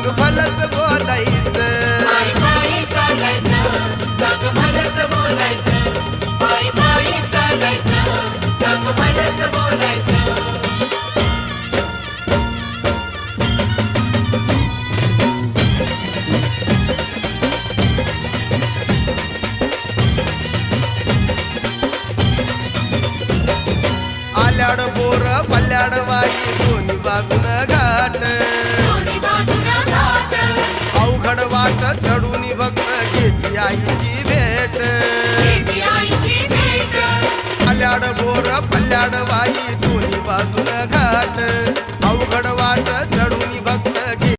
जग भलस बोलायचं पायी पायी चालायचं जग भलस बोलायचं पायी पायी चालायचं जग भलस बोलायचं आल्याड बोर पल्ल्याड वाई दोन्ही बाजून घाट दोन्ही बाजूला घाट अवघड वाट चढून भक्त घेती आईची भेट घेती आईची भेट आल्याड बोर पल्ल्याड वाई दोन्ही बाजून घाट